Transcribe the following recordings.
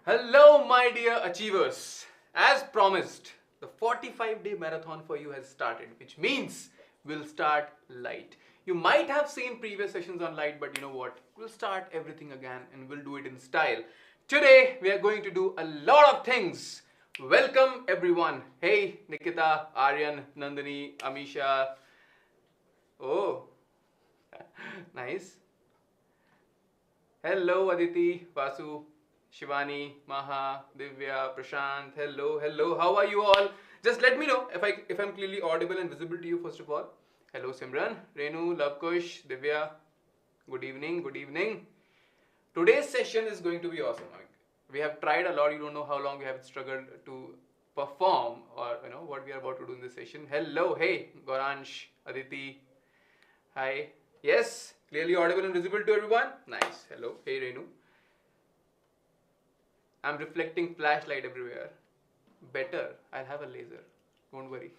Hello, my dear achievers. As promised, the 45-day marathon for you has started, which means we'll start light. You might have seen previous sessions on light, but you know what? We'll start everything again and we'll do it in style. Today, we are going to do a lot of things. Welcome, everyone. Hey, Nikita, Aryan, Nandini, Amisha. Oh, nice. Hello, Aditi, Vasu, Shivani, Maha, Divya, Prashant. Hello, hello. How are you all? Just let me know if I'm clearly audible and visible to you. First of all, hello, Simran, Renu, Lavkush, Divya. Good evening. Good evening. Today's session is going to be awesome. We have tried a lot. You don't know how long we have struggled to perform, or you know what we are about to do in this session. Hello, hey, Goransh, Aditi. Hi. Yes, clearly audible and visible to everyone. Nice. Hello. Hey, Renu. I'm reflecting flashlight everywhere. Better, I'll have a laser. Don't worry.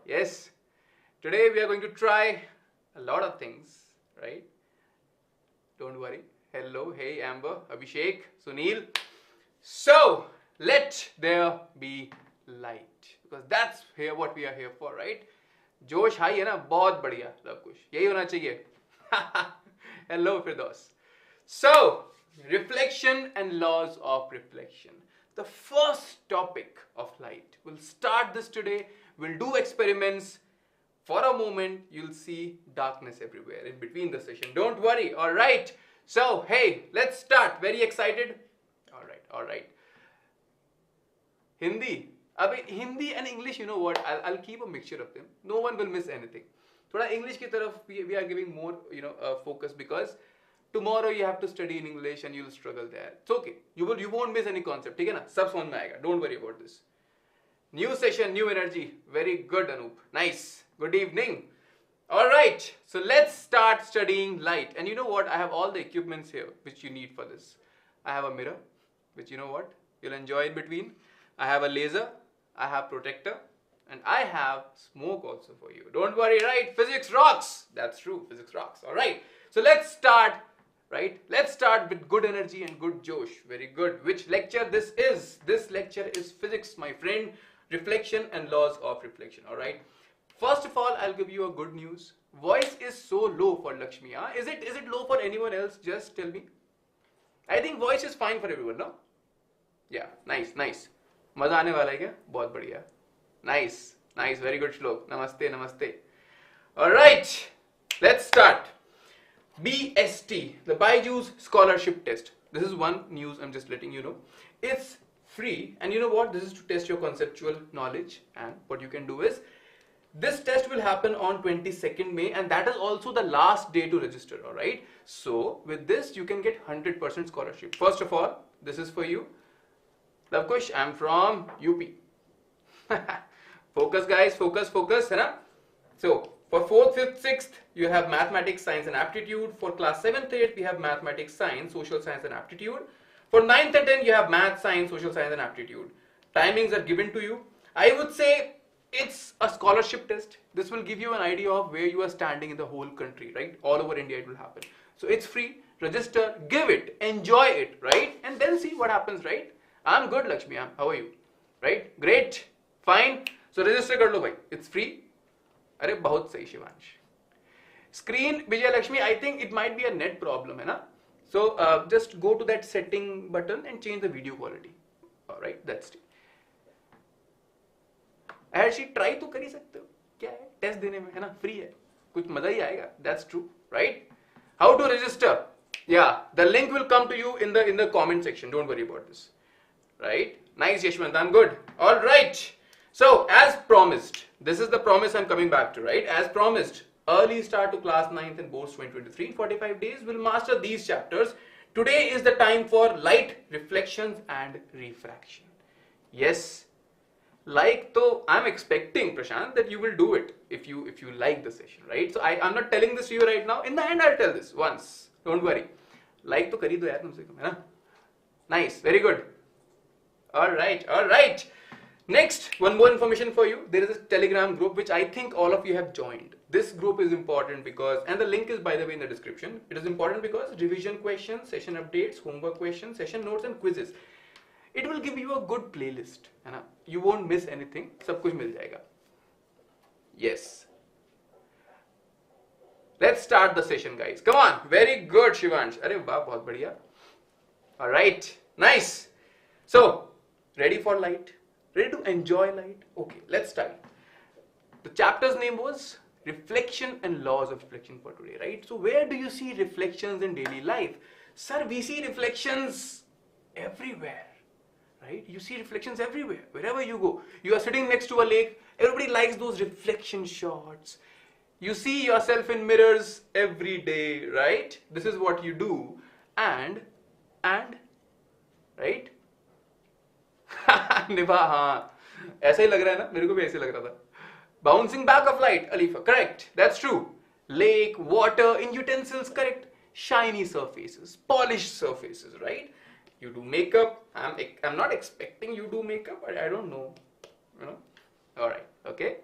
Yes. Today we are going to try a lot of things, right? Don't worry. Hello. Hey, Amber, Abhishek, Sunil. So, let there be light. Because that's here what we are here for, right? जोश high है ना बहुत बढ़िया सब कुछ यही होना चाहिए Hello Firdaus. So reflection and laws of reflection, the first topic of light. We'll start this today. We'll do experiments. For a moment you'll see darkness everywhere in between the session. Don't worry. All right, so hey, let's start. Very excited? All right. Hindi. Hindi and English, you know what? I'll keep a mixture of them. No one will miss anything. Thoda English ki taraf we are giving more, focus, because tomorrow you have to study in English and you'll struggle there. It's okay. You won't miss any concept. ठीक है ना? सब समझ में आएगा. Don't worry about this. New session, new energy. Very good, Anup. Nice. Good evening. All right. So let's start studying light. And you know what? I have all the equipments here which you need for this. I have a mirror, which you know what? You'll enjoy in between. I have a laser. I have protector, and I have smoke also for you. Don't worry, right? Physics rocks. That's true. Physics rocks. All right. So let's start, right? Let's start with good energy and good josh. Very good. Which lecture this is? This lecture is physics, my friend. Reflection and laws of reflection. All right. First of all, I'll give you a good news. Voice is so low for Lakshmi. Huh? Is it low for anyone else? Just tell me. I think voice is fine for everyone, no? Yeah. Nice. मजा आने वाला है क्या? बहुत बढ़िया. Nice, very good श्लोक. Namaste. All right, let's start. BST, the BYJU'S scholarship test. This is one news I'm just letting you know. It's free, and you know what? This is to test your conceptual knowledge, and what you can do is, this test will happen on 22nd May, and that is also the last day to register, all right? So, with this, you can get 100% scholarship. First of all, this is for you. Lavkush, I'm from UP. Focus guys, focus, है ना? So, for 4th, 5th, 6th, you have mathematics, science and aptitude. For class 7th, 8th, we have mathematics, science, social science and aptitude. For 9th and 10th, you have math, science, social science and aptitude. Timings are given to you. I would say it's a scholarship test. This will give you an idea of where you are standing in the whole country, right? All over India it will happen. So, it's free. Register, give it, enjoy it, right? And then see what happens, right? I'm good, Lakshmi. How are you? Right? Great. Fine. So register kar lo bhai. It's free. Arey bahut sahi, Shivansh. Screen, Vijay Lakshmi, I think it might be a net problem, hai na? So just go to that setting button and change the video quality. Alright, that's it. Actually, try to kar hi sakte ho. Kya hai? Test dene mein, hai na? Free hai. Kuch maza hi aayega. That's true, right? How to register? Yeah, the link will come to you in the comment section. Don't worry about this. Right? Nice, Yashwant. I'm good. All right. So, as promised, this is the promise I'm coming back to, right? As promised, early start to class 9th and boards 2023. 45 days, we'll master these chapters. Today is the time for light, reflections and refraction. Yes. Like, so I'm expecting, Prashant, that you will do it if you like the session, right? So, I'm not telling this to you right now. In the end, I'll tell this once. Don't worry. Like to kari do yaar tum se kam, hai na? Nice. Very good. All right. Next, one more information for you. There is a Telegram group which I think all of you have joined. This group is important because, and the link is by the way in the description. It is important because revision questions, session updates, homework questions, session notes and quizzes. It will give you a good playlist, है ना? You won't miss anything. सब कुछ मिल जाएगा. Yes. Let's start the session, guys. Come on. Very good, Shivansh. अरे वाह, बहुत बढ़िया. All right. Nice. So, ready for light? Ready to enjoy light? Okay, let's start. The chapter's name was Reflection and Laws of Reflection for today, right? So, where do you see reflections in daily life? Sir, we see reflections everywhere, right? You see reflections everywhere. Wherever you go, you are sitting next to a lake. Everybody likes those reflection shots. You see yourself in mirrors every day, right? This is what you do. And, right? निभा, हाँ, ऐसा ही लग रहा है ना? मेरे को भी ऐसे लग रहा था. Bouncing back of light, Alifa, correct. That's true. Lake, water, in utensils, correct. Shiny surfaces, polished surfaces, right? You do makeup. I'm not expecting you do makeup, but I don't know. You know? All right. Okay.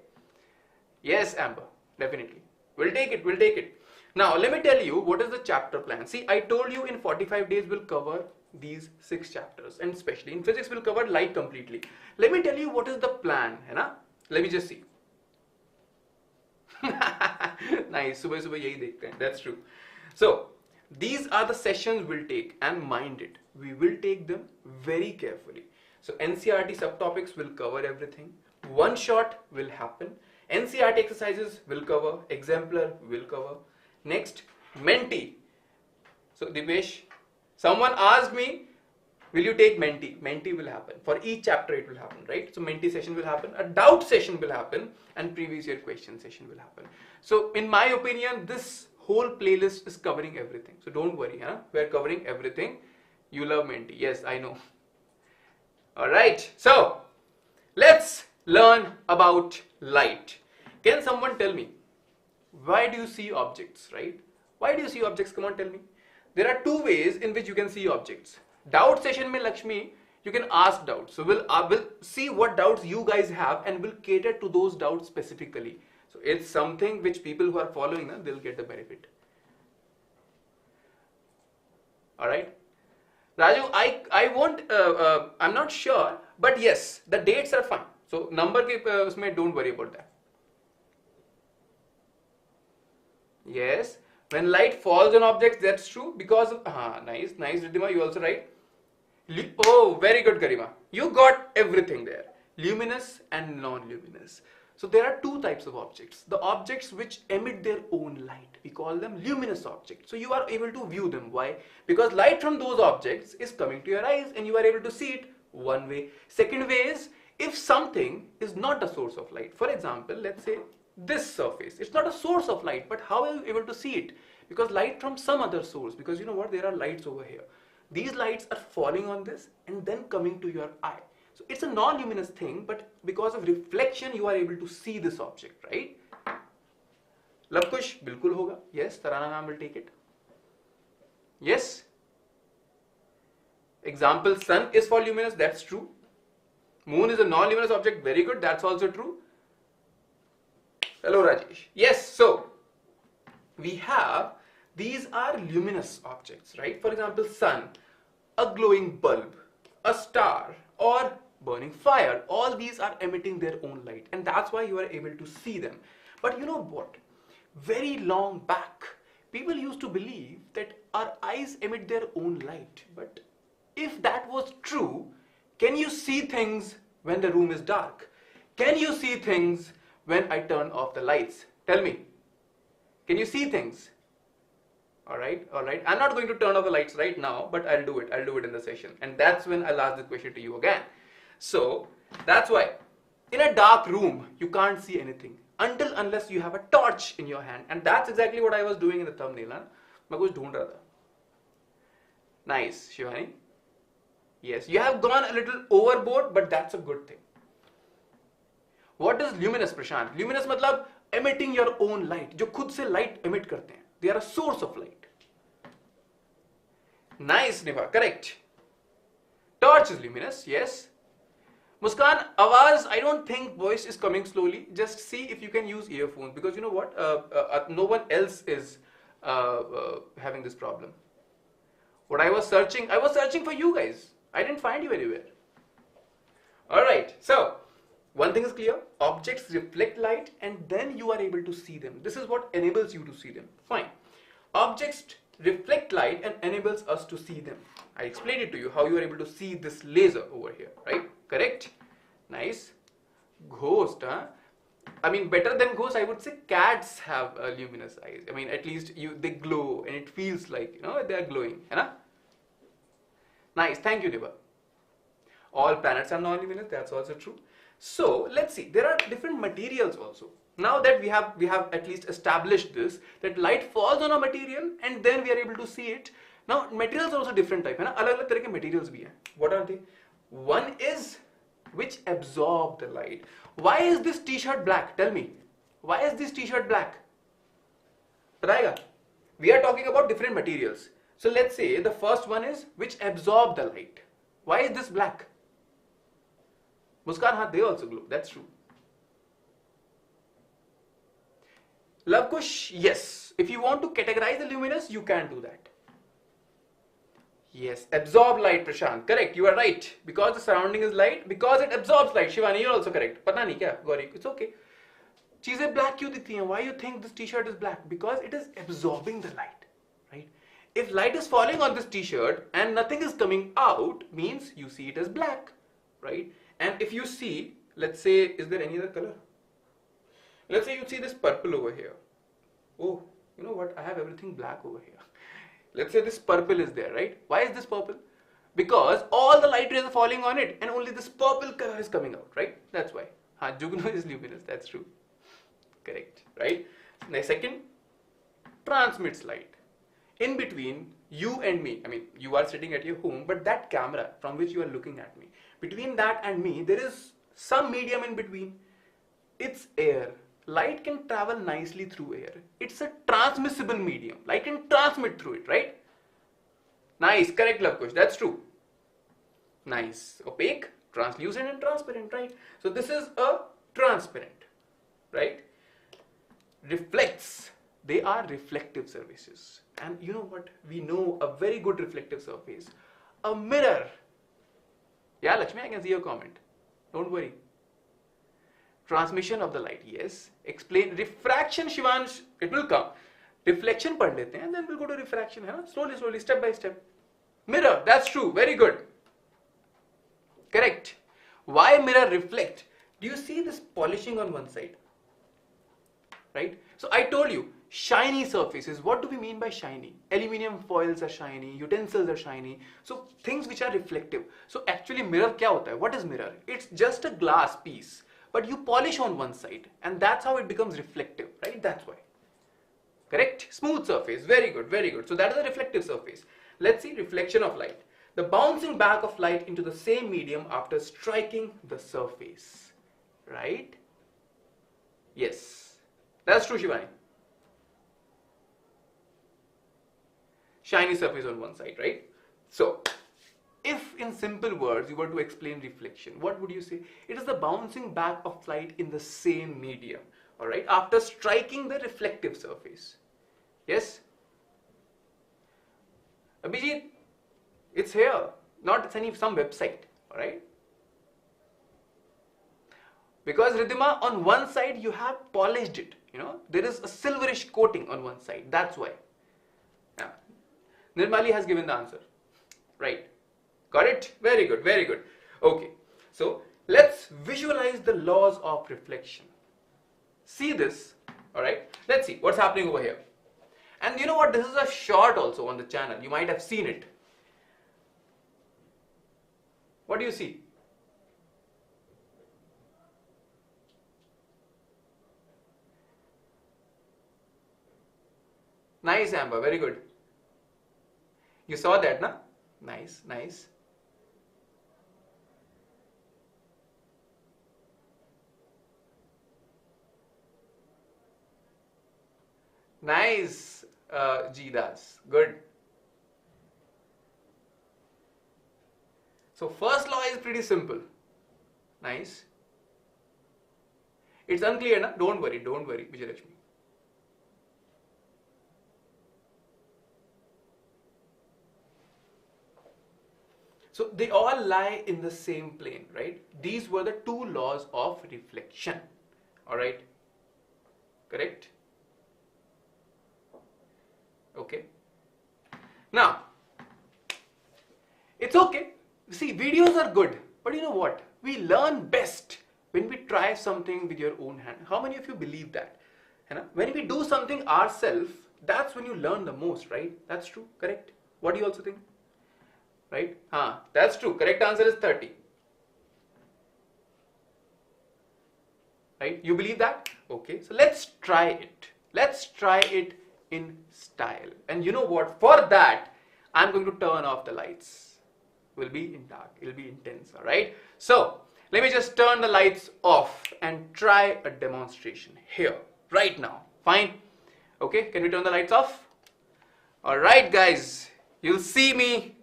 Yes, Amber. Definitely. We'll take it. We'll take it. Now, let me tell you what is the chapter plan. See, I told you in 45 days we'll cover these 6 chapters, and especially in physics we'll cover light completely. Let me tell you what is the plan, है ना? Let me just see. Nice. सुबह सुबह यही देखते हैं. That's true. So, these are the sessions we'll take, and mind it, we will take them very carefully. So, NCERT subtopics will cover everything. One shot will happen. NCERT exercises will cover, exemplar will cover. Next, Menti. So, Dipesh, someone asked me, will you take Menti? Menti will happen. For each chapter it will happen, right? So, Menti session will happen, a doubt session will happen, and previous year question session will happen. So, in my opinion, this whole playlist is covering everything. So, don't worry, huh? We are covering everything. You love Menti. Yes, I know. Alright, so, let's learn about light. Can someone tell me, why do you see objects, right? Why do you see objects? Come on, tell me. There are 2 ways in which you can see objects. Doubt session mein Lakshmi, you can ask doubts. So we'll see what doubts you guys have and we'll cater to those doubts specifically. So it's something which people who are following, they'll get the benefit. Alright. Raju, I won't, I'm not sure, but yes, the dates are fine. So number ke usme don't worry about that. Yes, when light falls on objects, that's true because of, nice, Riddhima, you also right. Oh, very good, Garima. You got everything there. Luminous and non-luminous. So there are 2 types of objects. The objects which emit their own light, we call them luminous objects. So you are able to view them. Why? Because light from those objects is coming to your eyes and you are able to see it one way. Second way is, if something is not a source of light. For example, let's say this surface. It's not a source of light, but how are you able to see it? Because light from some other source. Because you know what? There are lights over here. These lights are falling on this and then coming to your eye. So it's a non-luminous thing, but because of reflection, you are able to see this object, right? Lavkush, bilkul hoga. Yes, Tarana ma'am will take it. Yes. Example, sun is for luminous, that's true. Moon is a non-luminous object, very good, that's also true. Hello Rajesh. Yes, so we have, these are luminous objects, right? For example, sun, a glowing bulb, a star, or burning fire. All these are emitting their own light, and that's why you are able to see them. But you know what? Very long back, people used to believe that our eyes emit their own light. But if that was true, can you see things when the room is dark? Can you see things when I turn off the lights? Tell me. Can you see things? Alright. I'm not going to turn off the lights right now, but I'll do it. I'll do it in the session. And that's when I'll ask the question to you again. So, that's why in a dark room, you can't see anything unless you have a torch in your hand. And that's exactly what I was doing in the thumbnail. मैं कुछ ढूंढ रहा था. Nice, Shivani. Yes, you have gone a little overboard, but that's a good thing. What is luminous, Prashant? Luminous मतलब emitting your own light. जो खुद से light emit करते हैं. They are a source of light. Nice, Niva. Correct. Torch is luminous. Yes. Muskan, Awaz, I don't think voice is coming slowly. Just see if you can use earphones, because you know what? No one else is having this problem. What I was searching for you guys. I didn't find you anywhere. Alright, so one thing is clear, objects reflect light and then you are able to see them. This is what enables you to see them. Fine. Objects reflect light and enables us to see them. I explained it to you how you are able to see this laser over here, right? Correct? Nice. Ghost, huh? I mean, better than ghosts, I would say cats have luminous eyes. I mean, at least they glow and it feels like, you know, they are glowing. Hai? Nice. Thank you, Deba. All planets are non-luminous. That's also true. So let's see. There are different materials also. Now that we have at least established this, that light falls on a material and then we are able to see it. Now materials are also different type. Alag-alag tarah ke materials bhi hai. What are they? One is which absorb the light. Why is this t-shirt black? Tell me. Why is this t-shirt black? Patayega? We are talking about different materials. So let's say the first one is which absorb the light. Why is this black? Muskan, they also glow. That's true. Love Kush, yes. If you want to categorize the luminous, you can do that. Yes, absorb light, Prashant. Correct, you are right. Because the surrounding is light, because it absorbs light. Shivani, you're also correct. Pata nahi kya, Gauri? It's okay. Cheeze black kyun dikhti hain? Why you think this t-shirt is black? Because it is absorbing the light, right? If light is falling on this t-shirt and nothing is coming out, means you see it as black, right? And if you see, let's say, is there any other color? Let's say you see this purple over here. Oh, you know what? I have everything black over here. Let's say this purple is there, right? Why is this purple? Because all the light rays are falling on it and only this purple color is coming out, right? That's why. Jugno is luminous, that's true. Correct, right? Now, second, transmits light. In between you and me, I mean, you are sitting at your home, but that camera from which you are looking at me, between that and me, there is some medium in between. It's air. Light can travel nicely through air. It's a transmissible medium. Light can transmit through it, right? Nice, correct, Lavkush. That's true. Nice. Opaque, translucent and transparent, right? So this is a transparent, right? Reflects. They are reflective surfaces. And you know what? We know a very good reflective surface. A mirror. Yeah, Lakshmi, I can see your comment. Don't worry. Transmission of the light, yes. Explain. Refraction, Shivansh, it will come. Reflection pad lete hain, and then we'll go to refraction. Hai na? Slowly, step by step. Mirror, that's true. Very good. Correct. Why mirror reflect? Do you see this polishing on one side? Right? So I told you, shiny surfaces. What do we mean by shiny? Aluminium foils are shiny, utensils are shiny. So things which are reflective. So actually mirror kya hota hai? What is mirror? It's just a glass piece. But you polish on one side and that's how it becomes reflective, right? That's why. Correct? Smooth surface. Very good, very good. So that is a reflective surface. Let's see reflection of light. The bouncing back of light into the same medium after striking the surface. Right? Yes. That's true, Shivani. Shiny surface on one side, right? So, if in simple words you were to explain reflection, what would you say? It is the bouncing back of light in the same medium, alright, after striking the reflective surface. Yes? Abhijit, it's here, not some website, alright? Because Ridhima, on one side you have polished it, you know, there is a silverish coating on one side, that's why. Yeah. Nirmali has given the answer, right? Got it? Very good, very good. Okay, so let's visualize the laws of reflection. See this, alright? Let's see what's happening over here. And you know what? This is a short also on the channel. You might have seen it. What do you see? Nice, Amber. Very good. You saw that, na? Nice, nice. Nice, Jidas. Good. So first law is pretty simple. Nice. It's unclear, na? Don't worry, Vijayalakshmi. So they all lie in the same plane, right? These were the two laws of reflection. Alright? Correct? Okay. Now, it's okay. See, videos are good. But you know what? We learn best when we try something with your own hand. How many of you believe that? When we do something ourselves, that's when you learn the most, right? That's true, correct? What do you also think? Right? That's true. Correct answer is 30. Right? You believe that? Okay, so let's try it. Let's try it in style. And you know what? For that, I'm going to turn off the lights. It will be in dark. It will be intense, alright? So, let me just turn the lights off and try a demonstration here, right now. Fine? Okay, can we turn the lights off? Alright guys, you'll see me.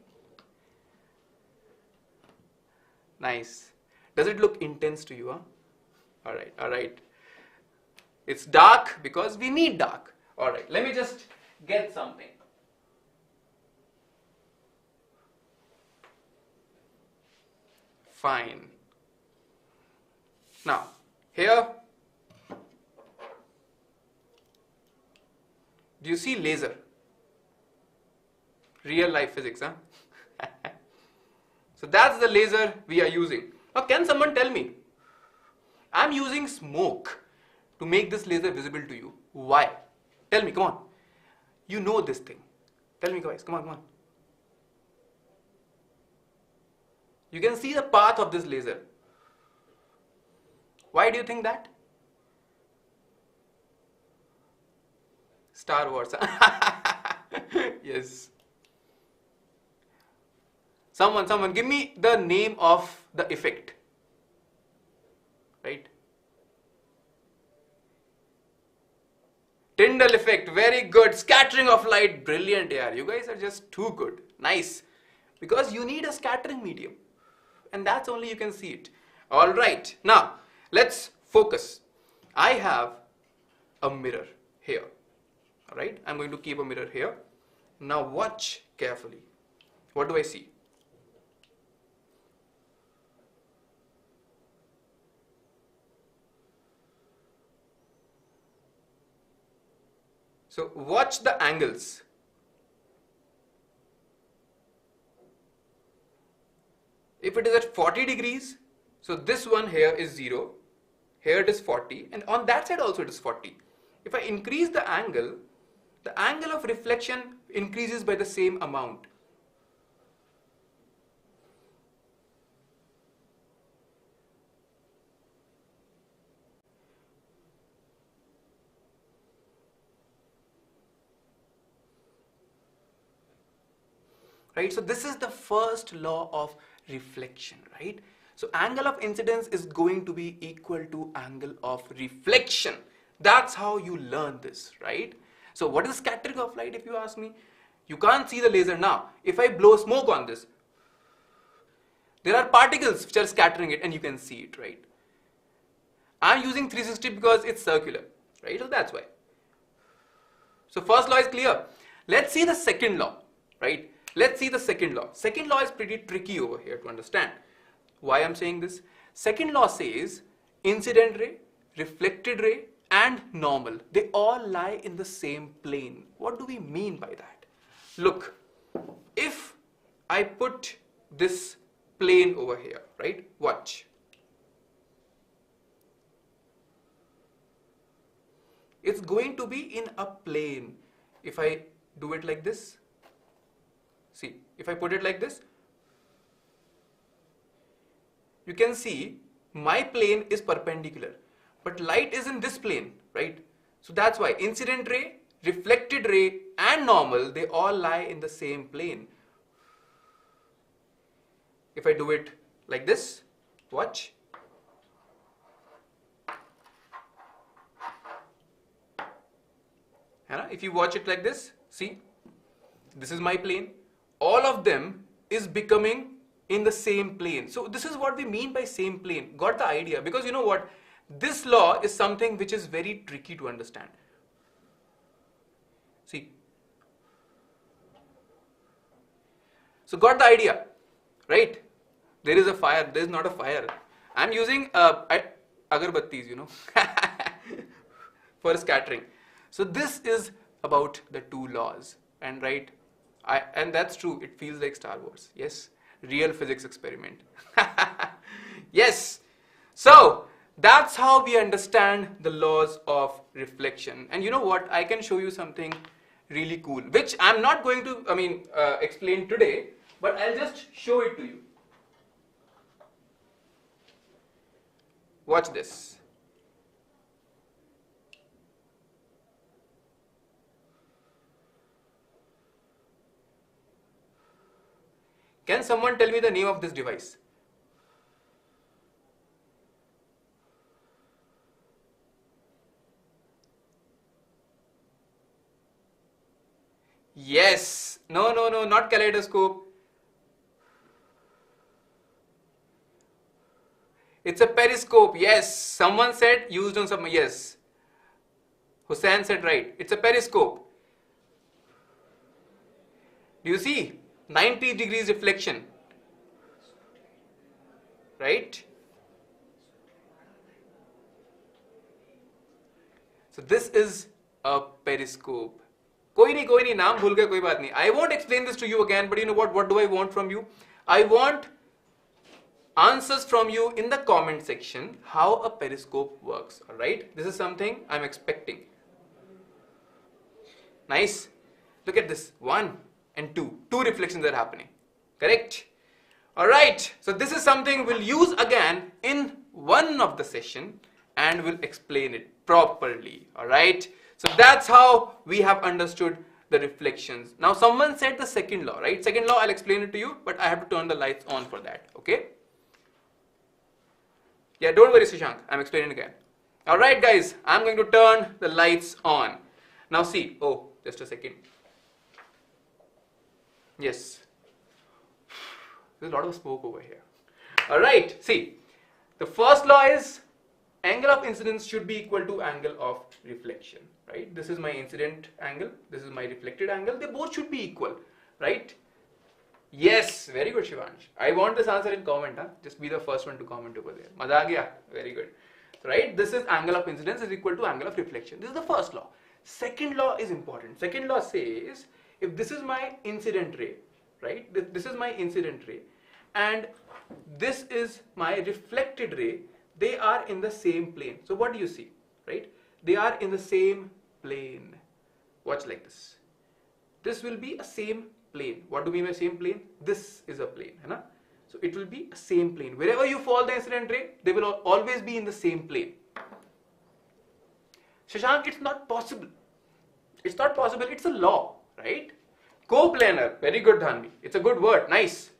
Nice. Does it look intense to you, huh? Alright, alright. It's dark because we need dark. Alright, let me just get something. Fine. Now, here, do you see laser? Real life physics, huh? So that's the laser we are using. Now, can someone tell me? I'm using smoke to make this laser visible to you. Why? Tell me, come on. You know this thing. Tell me guys, come on, come on. You can see the path of this laser. Why do you think that? Star Wars. Yes. Someone, give me the name of the effect. Right? Tyndall effect, very good. Scattering of light, brilliant, yeah. You guys are just too good. Nice. Because you need a scattering medium. And that's only you can see it. Alright, now let's focus. I have a mirror here. Alright, I'm going to keep a mirror here. Now watch carefully. What do I see? So watch the angles. If it is at 40 degrees, so this one here is 0, here it is 40, and on that side also it is 40. If I increase the angle of reflection increases by the same amount. Right, so this is the first law of reflection, right? So angle of incidence is going to be equal to angle of reflection. That's how you learn this, right? So what is scattering of light, if you ask me? You can't see the laser now. If I blow smoke on this, there are particles which are scattering it and you can see it, right? I'm using 360 because it's circular, right? So that's why. So first law is clear. Let's see the second law, right? Let's see the second law. Second law is pretty tricky over here to understand. Why I'm saying this? Second law says incident ray, reflected ray and normal. They all lie in the same plane. What do we mean by that? Look, if I put this plane over here, right? Watch. It's going to be in a plane. If I do it like this, see, if I put it like this, you can see my plane is perpendicular, but light is in this plane, right? So that's why incident ray, reflected ray and normal, they all lie in the same plane. If I do it like this, watch. If you watch it like this, see, this is my plane. All of them is becoming in the same plane. So this is what we mean by same plane. Got the idea? Because you know what? This law is something which is very tricky to understand. See. So got the idea? right? There is a fire. There is not a fire. I'm using agarbattis, you know, for scattering. So this is about the two laws, and right, and that's true. It feels like Star Wars. Yes, real physics experiment. Yes. So that's how we understand the laws of reflection. And you know what? I can show you something really cool, which I'm not going to, explain today, but I'll just show it to you. Watch this. Can someone tell me the name of this device? Yes. No, not kaleidoscope. It's a periscope. Yes. Someone said used on some. Yes. Hussain said right. It's a periscope. Do you see? 90 degrees reflection. Right? So this is a periscope. कोई नहीं नाम भूल गए कोई बात नहीं. I won't explain this to you again, but you know what do I want from you? I want answers from you in the comment section how a periscope works. All right, this is something I'm expecting. Nice. Look at this, 1 and 2 reflections are happening, correct? All right, so this is something we'll use again in one of the session and we'll explain it properly. All right, so that's how we have understood the reflections. Now someone said the second law, right? Second law, I'll explain it to you, but I have to turn the lights on for that. Okay, yeah, don't worry Shashank, I'm explaining again. All right guys, I'm going to turn the lights on. Now see, oh, just a second. Yes, there's a lot of smoke over here. All right, see, the first law is angle of incidence should be equal to angle of reflection, right? This is my incident angle, this is my reflected angle, they both should be equal, right? Yes, very good Shivansh. I want this answer in comment, huh? Just be the first one to comment over there. Maza aa gaya? Very good. Right, this is angle of incidence is equal to angle of reflection. This is the first law. Second law is important. Second law says if this is my incident ray, right? This is my incident ray and this is my reflected ray, they are in the same plane. So what do you see, right? They are in the same plane. Watch like this. This will be a same plane. What do we mean by same plane? This is a plane, है ना? So it will be a same plane. Wherever you fall the incident ray, they will always be in the same plane. Shashank, it's not possible. It's not possible. It's a law, right? Coplanar. Very good, Dhanvi. It's a good word. Nice.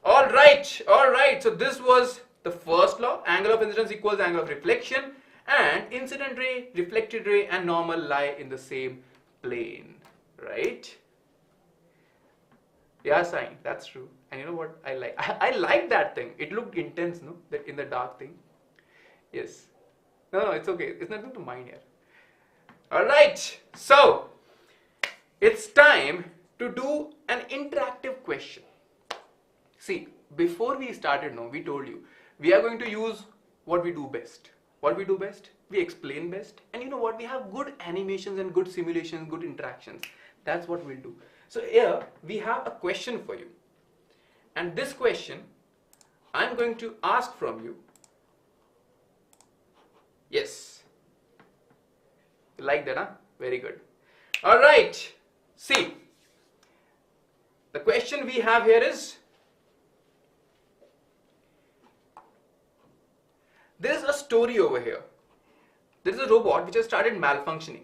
All right. All right. So this was the first law. Angle of incidence equals angle of reflection. And incident ray, reflected ray and normal lie in the same plane, right? Yeah, Sai, that's true. And you know what I like? I like that thing. It looked intense, no? That in the dark thing. Yes. No, it's okay. It's nothing to mind here. All right. So it's time to do an interactive question. See, before we started, no, we told you we are going to use what we do best. What we do best? We explain best. And you know what? We have good animations and good simulations, good interactions. That's what we'll do. So here we have a question for you. And this question I'm going to ask from you. Yes. You like that, huh? Very good. All right. See, the question we have here is, there is a story over here. There is a robot which has started malfunctioning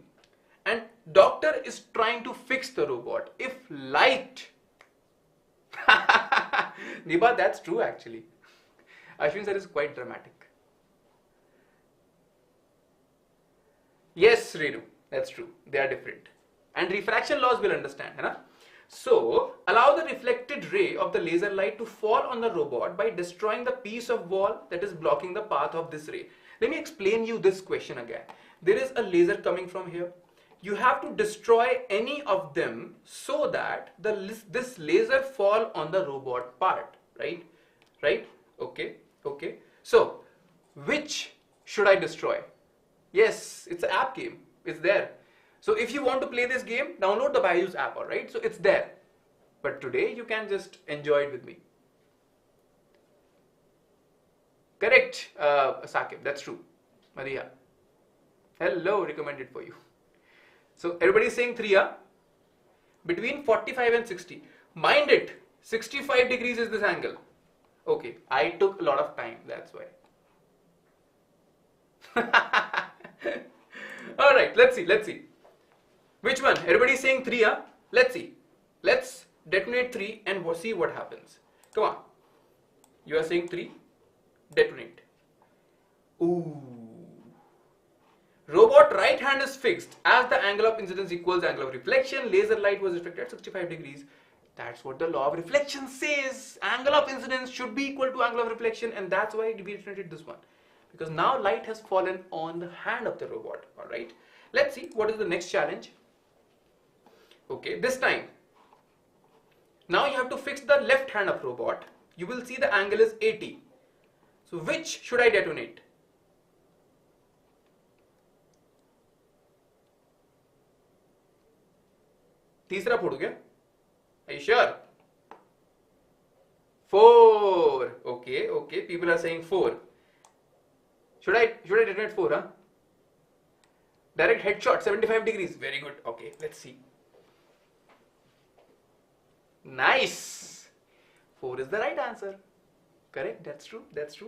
and doctor is trying to fix the robot. If light, Niba, that's true actually. Ashwin sir is quite dramatic. Yes, Renu, that's true. They are different. And refraction laws will understand, hai na? So, allow the reflected ray of the laser light to fall on the robot by destroying the piece of wall that is blocking the path of this ray. Let me explain you this question again. There is a laser coming from here. You have to destroy any of them so that this laser fall on the robot part, right? Right? Okay, okay. So, which should I destroy? Yes, it's an app game. It's there. So if you want to play this game, download the BYJU'S app, alright? So it's there. But today you can just enjoy it with me. Correct, Sakib, that's true. Maria. Hello, recommended for you. So everybody is saying 3, between 45 and 60. Mind it, 65 degrees is this angle. Okay, I took a lot of time, that's why. Alright, let's see. Which one? Everybody is saying 3, Let's see. Let's detonate 3 and see what happens. Come on. You are saying 3. Detonate. Ooh. Robot right hand is fixed as the angle of incidence equals angle of reflection. Laser light was reflected at 65 degrees. That's what the law of reflection says. Angle of incidence should be equal to angle of reflection, and that's why we detonated this one. Because now light has fallen on the hand of the robot. Alright. Let's see what is the next challenge. Okay, this time. Now you have to fix the left hand of robot. You will see the angle is 80. So which should I detonate? तीसरा फोड़ू क्या? Are you sure? 4. Okay, okay. People are saying 4. Should I detonate 4? Direct headshot, 75 degrees. Very good. Okay, let's see. Nice. 4 is the right answer. Correct. That's true.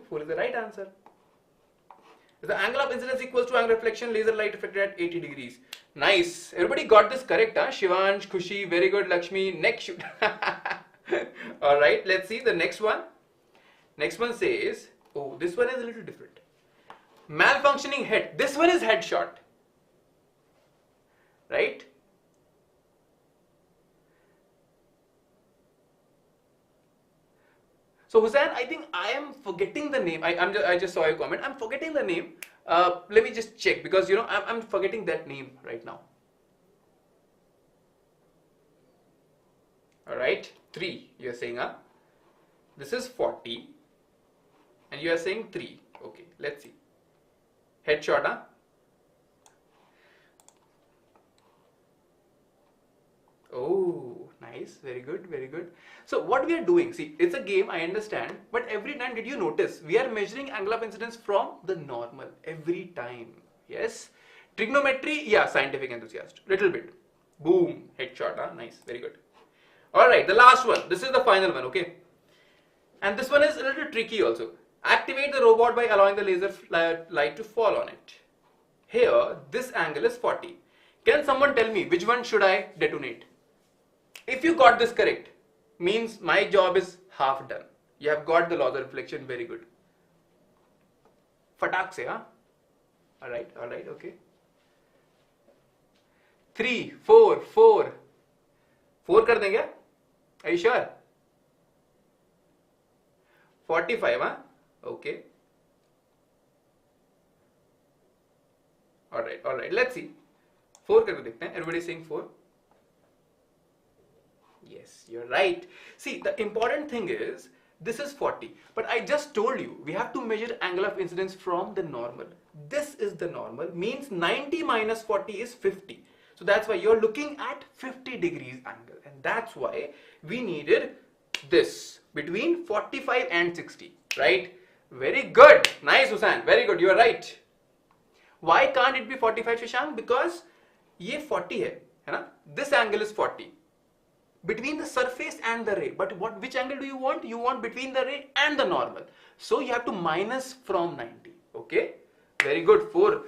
4 is the right answer. The angle of incidence equals to angle of reflection. Laser light reflected at 80 degrees. Nice. Everybody got this correct, Shivansh, Khushi, very good. Lakshmi, next shoot. Alright, let's see the next one. Next one says, oh, this one is a little different. Malfunctioning head. This one is headshot. Right? So Hussain, I think I am forgetting the name. I just saw your comment. I'm forgetting the name. Let me just check, because I'm forgetting that name right now. All right, 3. You're saying this is 40, and you are saying 3. Okay, let's see. Headshot, Oh, nice. Very good, very good. So what we are doing, see, it's a game, I understand, but every time, did you notice, we are measuring angle of incidence from the normal, every time. Yes? Trigonometry, yeah, scientific enthusiast, little bit. Boom, headshot, nice, very good. Alright, the last one, this is the final one, okay? And this one is a little tricky also. Activate the robot by allowing the laser light to fall on it. Here, this angle is 40. Can someone tell me which one should I detonate? If you got this correct, means my job is half done. You have got the law of reflection, very good. Fatak se, Alright, okay. 3, 4, 4. 4 kar denge? Are you sure? 45, Okay. Alright, let's see. 4 karke dekhte hain. Everybody is saying 4. Yes, you're right. See, the important thing is, this is 40. But I just told you, we have to measure angle of incidence from the normal. This is the normal, means 90 minus 40 is 50. So that's why you're looking at 50 degrees angle. And that's why we needed this, between 45 and 60, right? Very good. Nice, Hussain. Very good. You're right. Why can't it be 45, Shashank? Because ये 40 है ना? This angle is 40. Between the surface and the ray. But which angle do you want? You want between the ray and the normal. So you have to minus from 90. Okay? Very good. 4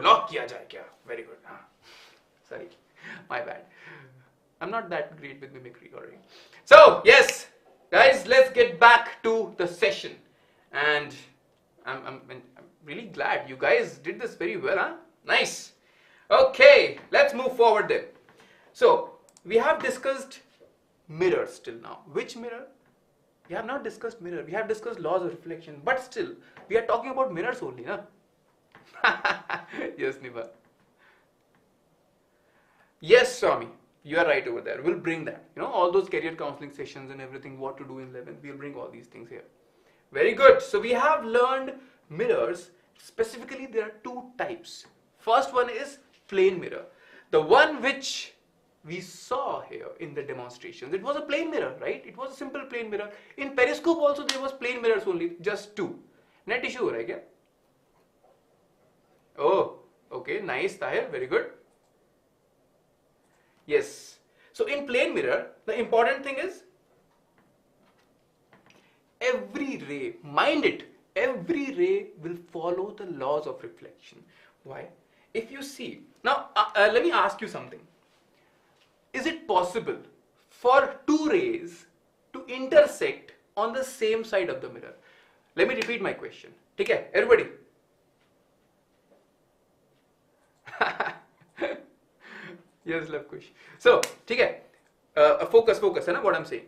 lock kiya jaye kya? Very good. Sorry. My bad. I'm not that great with mimicry already. So, yes. Guys, let's get back to the session. And I'm really glad you guys did this very well. Nice. Okay. Let's move forward then. So, we have discussed mirrors till now. Which mirror? We have not discussed mirror. We have discussed laws of reflection. But still, we are talking about mirrors only. Yes, Niva. Yes, Swami. You are right over there. We'll bring that. You know, all those career counseling sessions and everything, what to do in 11th. We'll bring all these things here. Very good. So we have learned mirrors. Specifically, there are two types. First one is plane mirror. The one which we saw here in the demonstrations. It was a plane mirror, right? It was a simple plane mirror. In periscope also there was plane mirrors only, just two. Net issue, right? Yeah? Oh, okay, nice, Tahir, very good. Yes. So in plane mirror, the important thing is every ray, mind it, every ray will follow the laws of reflection. Why? If you see, now let me ask you something. Is it possible for two rays to intersect on the same side of the mirror? Let me repeat my question. Okay, everybody. Yes, love question. So, okay, focus, है ना what I'm saying.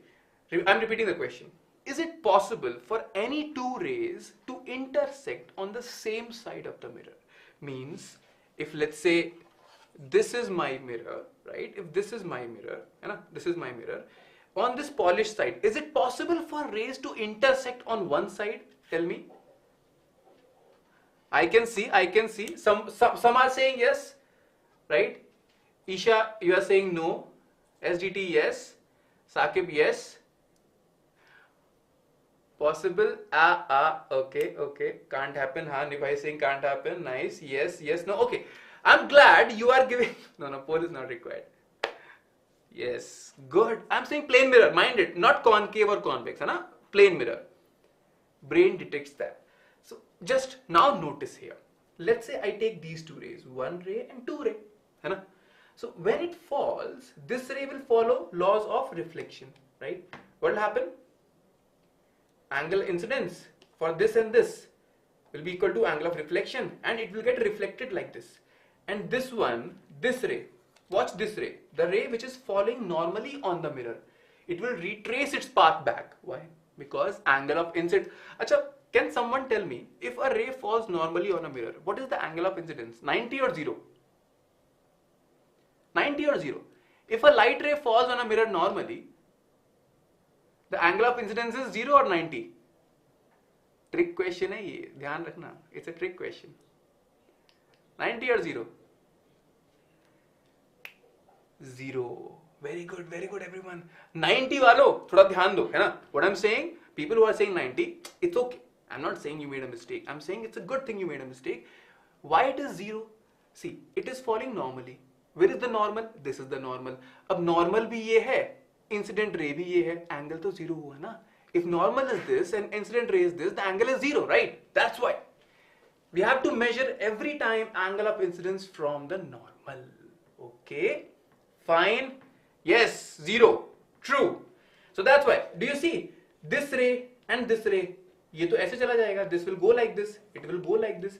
I'm repeating the question. Is it possible for any two rays to intersect on the same side of the mirror? Means, if let's say this is my mirror, right? If this is my mirror, this is my mirror. On this polished side, is it possible for rays to intersect on one side? Tell me. I can see. Some are saying yes, right? Isha, you are saying no. SDT, yes. Saqib, yes. Possible. Okay. Can't happen. Nibhai saying can't happen. Nice. Yes. No. Okay. I'm glad you are giving. No. Poll is not required. Yes. Good. I'm saying plane mirror. Mind it. Not concave or convex. Plane mirror. Brain detects that. So just now notice here. Let's say I take these two rays. One ray and two ray. So when it falls, this ray will follow laws of reflection. Right? What will happen? Angle incidence for this and this will be equal to angle of reflection, and it will get reflected like this. And this one, this ray, watch this ray, the ray which is falling normally on the mirror, it will retrace its path back. Why? Because angle of incidence. Acha, can someone tell me, if a ray falls normally on a mirror, what is the angle of incidence? 90 or 0? 90 or 0? If a light ray falls on a mirror normally, the angle of incidence is 0 or 90? Trick question hai ye, dhyan rakhna. It's a trick question. 90 or 0? 0. Very good everyone. 90 walo, thoda dhyan do, hai na? What I'm saying, people who are saying 90, it's okay. I'm not saying you made a mistake. I'm saying it's a good thing you made a mistake. Why it is 0? See, it is falling normally. Where is the normal? This is the normal. Ab normal bhi ye hai, incident ray bhi ye hai, angle to 0 hua na. If normal is this and incident ray is this, the angle is 0, right? That's why. We have to measure every time angle of incidence from the normal. Okay? Fine. Yes, 0. True. So that's why. Do you see? This ray and this ray. Ye to aise chala jayega. This will go like this. It will go like this.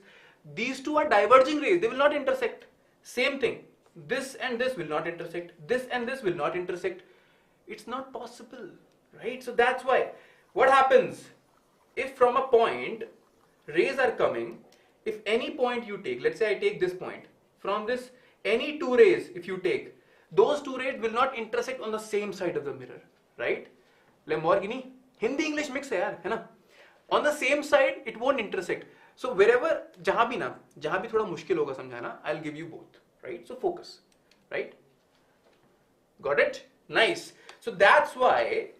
These two are diverging rays. They will not intersect. Same thing. This and this will not intersect. This and this will not intersect. It's not possible. Right? So that's why. What happens? If from a point rays are coming, if any point you take, let's say I take this point, from this any two rays if you take, those two rays will not intersect on the same side of the mirror, right? Lamborghini, Hindi English mix hai yaar, hai na? On the same side it won't intersect. So wherever, jahan bhi thoda mushkil hoga samjhana, I'll give you both, right? So focus, right? Got it? Nice. So that's why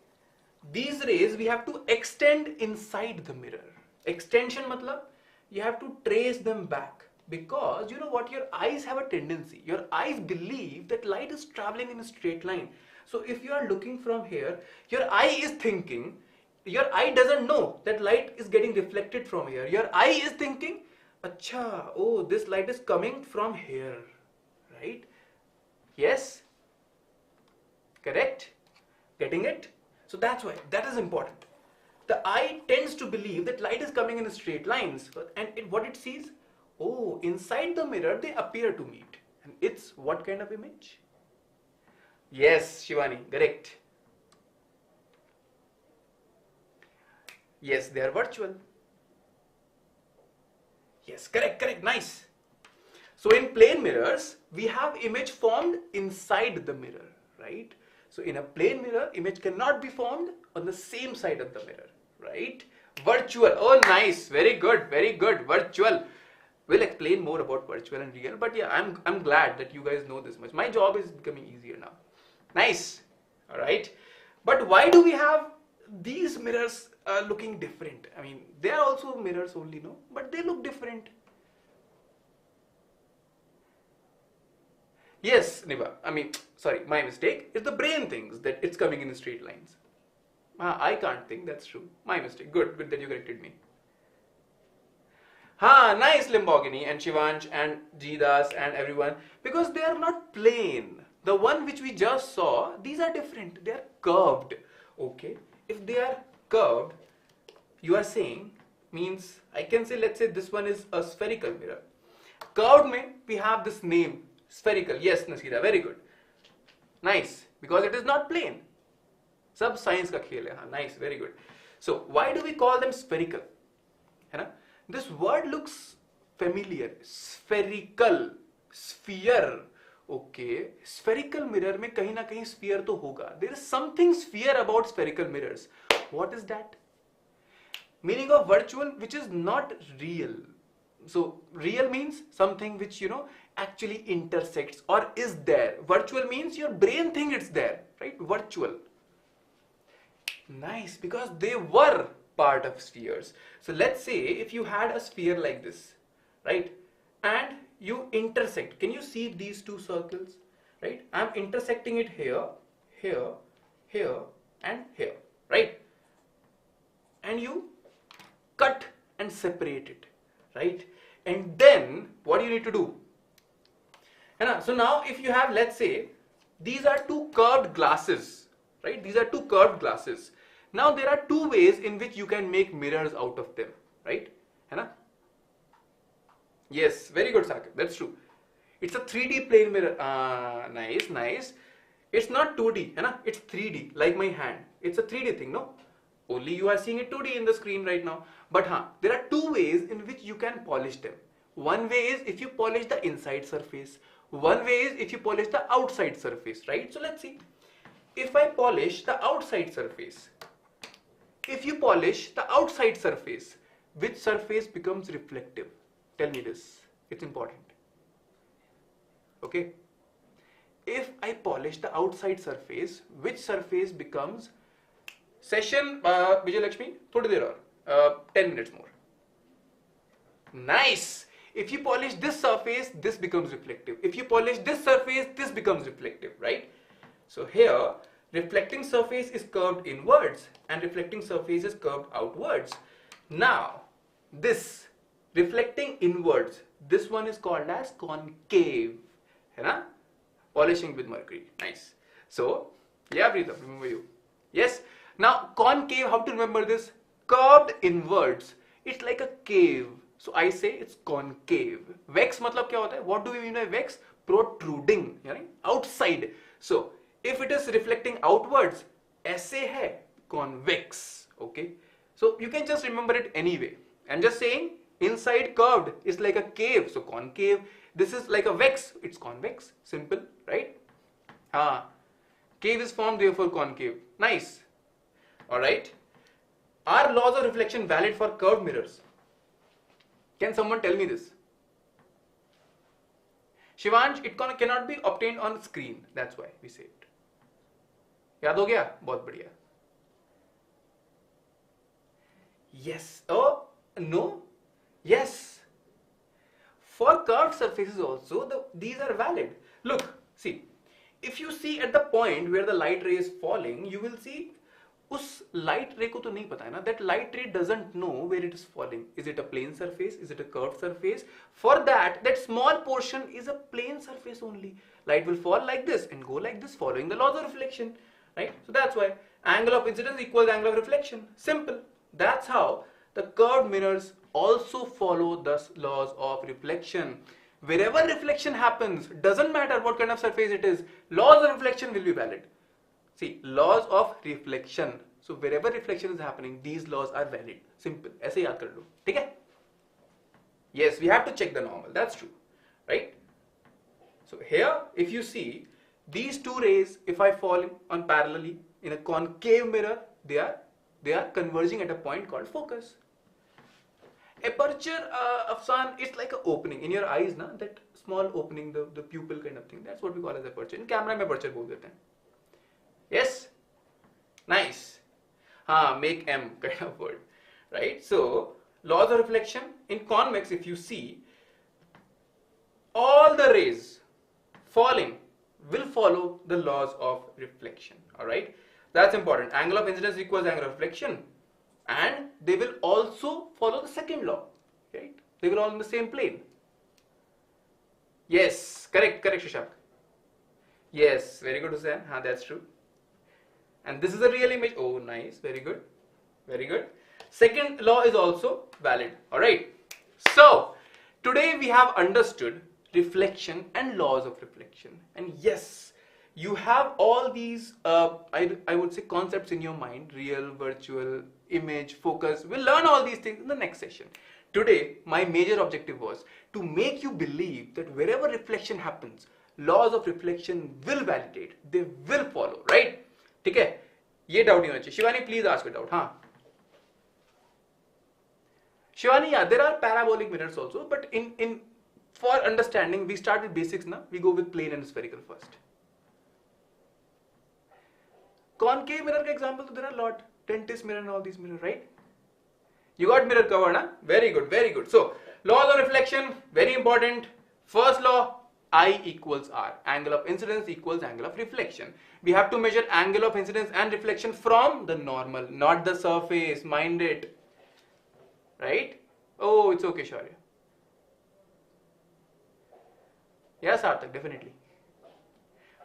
these rays we have to extend inside the mirror. Extension matlab, you have to trace them back, because you know what, your eyes have a tendency, your eyes believe that light is traveling in a straight line. So if you are looking from here, your eye is thinking, your eye doesn't know that light is getting reflected from here. Your eye is thinking, acha, oh, this light is coming from here, right? Yes? Correct? Getting it? So that's why, that is important. The eye tends to believe that light is coming in straight lines, and what it sees, oh, inside the mirror they appear to meet. And it's what kind of image? Yes, Shivani, correct. Yes, they are virtual. Yes, correct, nice. So in plane mirrors, we have image formed inside the mirror, right? So in a plane mirror, image cannot be formed on the same side of the mirror, right? Virtual, oh nice, very good, virtual. We'll explain more about virtual and real, but yeah, I'm glad that you guys know this much. My job is becoming easier now. Nice, all right. But why do we have these mirrors looking different? I mean, they are also mirrors only, no? But they look different. Yes, Niba, I mean, sorry, my mistake. It's the brain thinks that it's coming in straight lines. I can't think, that's true. My mistake. Good that you corrected me. Nice Lamborghini and Shivansh and Jidas and everyone, because they are not plain. The one which we just saw, these are different. They are curved. Okay. If they are curved, you are saying, means I can say, let's say this one is a spherical mirror. Curved mein, we have this name, spherical. Yes, Nasira, very good. Nice, because it is not plain. Sab science ka khel hai. Nice, very good. So why do we call them spherical? है ना? This word looks familiar. Spherical, sphere. Okay, spherical mirror में कहीं ना कहीं sphere तो होगा. There is something sphere about spherical mirrors. What is that? Meaning of virtual, which is not real. So real means something which, you know, actually intersects or is there. Virtual means your brain thinks it's there, right? Virtual. Nice, because they were part of spheres. So let's say if you had a sphere like this, right? And you intersect. Can you see these two circles, right? I'm intersecting it here, here, here, and here, right? And you cut and separate it, right? And then what do you need to do? So now if you have, let's say, these are two curved glasses, right? These are two curved glasses. Now there are two ways in which you can make mirrors out of them, right? Yes, very good, Sakit. That's true. It's a 3D plane mirror. Nice, nice. It's not 2D, it's 3D, like my hand. It's a 3D thing, no? Only you are seeing it 2D in the screen right now. But there are two ways in which you can polish them. One way is if you polish the inside surface. One way is if you polish the outside surface, right? So let's see. If I polish the outside surface, if you polish the outside surface, which surface becomes reflective? Tell me this. It's important. Okay. If I polish the outside surface, which surface becomes session? Vijay Lakshmi, thodi der aur, 10 minutes more. Nice. If you polish this surface, this becomes reflective. If you polish this surface, this becomes reflective, right? So here, reflecting surface is curved inwards and reflecting surface is curved outwards. Now, this reflecting inwards, this one is called as concave. Polishing with mercury. Nice. So, yeah, Preetham, remember you. Yes. Now, concave, how to remember this? Curved inwards. It's like a cave. So, I say it's concave. Vex matlab kya hota hai? What do we mean by vex? Protruding, outside. So, if it is reflecting outwards, aise hai, convex. Okay. So, you can just remember it anyway. I'm just saying, inside curved is like a cave. So, concave. This is like a vex. It's convex. Simple, right? Cave is formed, therefore concave. Nice. Alright. Are laws of reflection valid for curved mirrors? Can someone tell me this? Shivansh, it cannot be obtained on screen. That's why we say it. Yaad ho gaya? Bahut badhiya. Yes. Oh, no. Yes. For curved surfaces also, these are valid. Look, see. If you see at the point where the light ray is falling, you will see us light ray ko to nahi pata hai na, that light ray doesn't know where it is falling. Is it a plane surface? Is it a curved surface? For that small portion is a plane surface only. Light will fall like this and go like this, following the laws of reflection, right? So that's why angle of incidence equals angle of reflection. Simple. That's how the curved mirrors also follow the laws of reflection. Wherever reflection happens, doesn't matter what kind of surface it is, laws of reflection will be valid. See, laws of reflection. So wherever reflection is happening, these laws are valid. Simple. ऐसे याद कर लो. ठीक है? Yes, we have to check the normal. That's true, right? So here, if you see, These two rays, if I fall on parallelly in a concave mirror, they are converging at a point called focus. Aperture of sun is like an opening in your eyes, na? That small opening, the pupil kind of thing. That's what we call as aperture. In camera, mein aperture बोल देते हैं. Yes, nice. Make M kind of word, right? So laws of reflection in convex, if you see, all the rays falling will follow the laws of reflection. All right, that's important. Angle of incidence equals angle of reflection, and they will also follow the second law, right? They will all in the same plane. Yes, correct, Shishak. Yes, very good, Hussain. That's true. And this is a real image. Oh, nice, very good, very good. Second law is also valid. All right. So today we have understood reflection and laws of reflection. And yes, you have all these, I would say, concepts in your mind: real, virtual, image, focus. We'll learn all these things in the next session. Today, my major objective was to make you believe that wherever reflection happens, laws of reflection will validate. They will follow, right? ठीक है, ये doubt नहीं होना चाहिए. Shivani, please ask a doubt. Shivani, yeah, there are parabolic mirrors also, but for understanding, we start with basics now. We go with plane and spherical first. Concave mirror ka example, there are a lot. Dentist mirror and all these mirrors, right? You got mirror covered, huh? Very good, very good. So, laws of reflection, very important. First law, I equals R. Angle of incidence equals angle of reflection. We have to measure angle of incidence and reflection from the normal, not the surface. Mind it. Right? Oh, it's okay, Shaurya. Yes, Sarthak, definitely.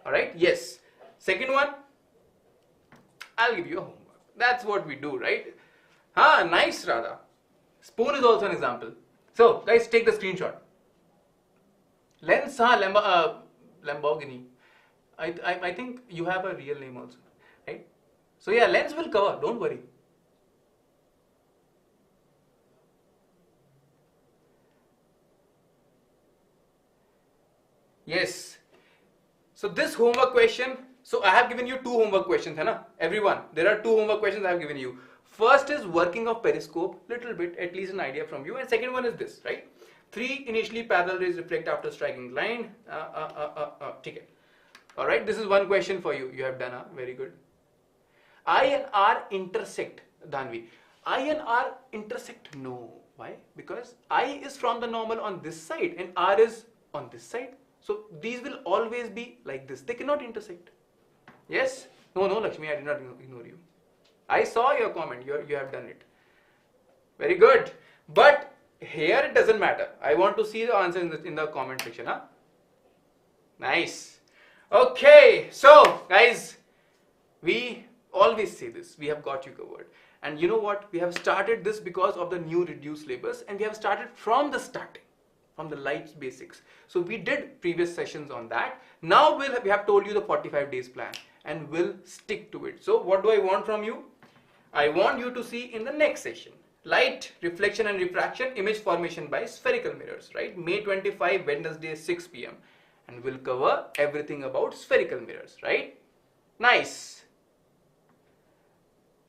Alright, yes. Second one, I'll give you a homework. That's what we do, right? Nice, Radha. Spoon is also an example. So, guys, take the screenshot. Lens, Lamborghini. I think you have a real name also, right? So yeah, lens will cover, don't worry. Yes. So this homework question, so I have given you 2 homework questions, hai na? Everyone, there are 2 homework questions I have given you. First is working of periscope, little bit, at least an idea from you, and second one is this, right? 3 initially parallel rays reflect after striking line. Okay. All right, this is one question for you. You have done, very good. I and R intersect, Dhanvi. I and R intersect? No. Why? Because I is from the normal on this side and R is on this side. So these will always be like this. They cannot intersect. Yes? No, Lakshmi, I did not ignore you. I saw your comment. You have done it. Very good. But here it doesn't matter. I want to see the answer in the comment section. Nice. Okay. So, guys, we always say this. We have got you covered. And you know what? We have started this because of the new reduced syllabus, and we have started from the starting, from the light basics. So we did previous sessions on that. Now we have told you the 45 days plan and we'll stick to it. So what do I want from you? I want you to see in the next session, light, reflection and refraction, image formation by spherical mirrors, right? May 25, Wednesday, 6 p.m. And we'll cover everything about spherical mirrors, right? Nice.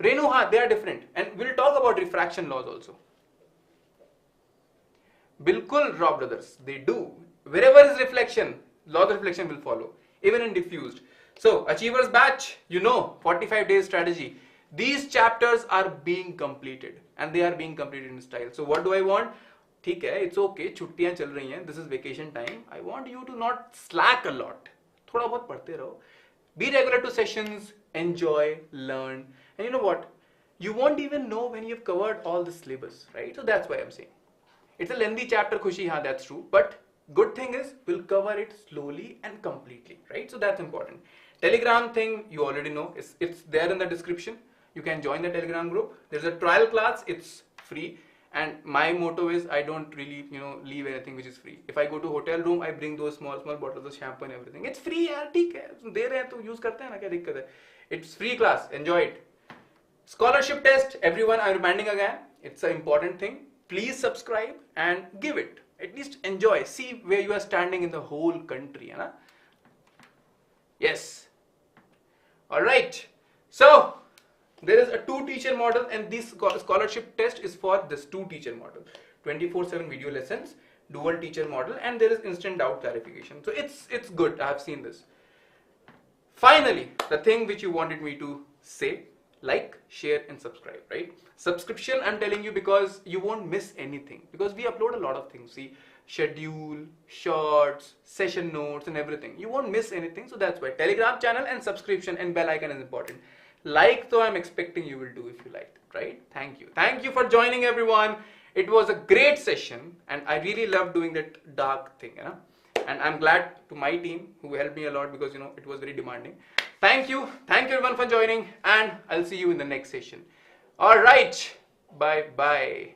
Renu, they are different. And we'll talk about refraction laws also. Bilkul, Raw brothers, they do. Wherever is reflection, law of reflection will follow, even in diffused. So, Achievers batch, 45 days strategy. These chapters are being completed and they are being completed in style. So, what do I want? ठीक है, it's okay, छुट्टियां चल रही हैं, this is vacation time. I want you to not slack a lot. थोड़ा बहुत पढ़ते रहो. Be regular to sessions, enjoy, learn. And you know what? You won't even know when you've covered all the syllabus, right? So that's why I'm saying. It's a lengthy chapter, Khushi, that's true. But good thing is, we'll cover it slowly and completely, right? So that's important. Telegram thing, you already know. It's there in the description. You can join the Telegram group. There's a trial class. It's free. And my motto is, I don't really, leave anything which is free. If I go to hotel room, I bring those small bottles of shampoo and everything. It's free, yaar, theek hai. De rahe hain to use karte hain na, kya dikkat hai? It's free class. Enjoy it. Scholarship test, everyone, I'm reminding again. It's an important thing. Please subscribe and give it. At least enjoy. See where you are standing in the whole country. Hai na? Yes. All right. So there is a 2-teacher model, and this scholarship test is for this 2-teacher model. 24/7 video lessons, dual teacher model, and there is instant doubt clarification. So it's good. I have seen this. Finally, the thing which you wanted me to say, like, share and subscribe, right? Subscription, I'm telling you, because you won't miss anything, because we upload a lot of things. See, schedule, shorts, session notes and everything. You won't miss anything. So that's why Telegram channel and subscription and bell icon is important. Like, though, I'm expecting you will do if you liked it, right? Thank you. Thank you for joining, everyone. It was a great session, and I really love doing that dark thing, you know. And I'm glad to my team who helped me a lot, because, you know, it was very demanding. Thank you. Thank you everyone for joining, and I'll see you in the next session. All right. Bye-bye.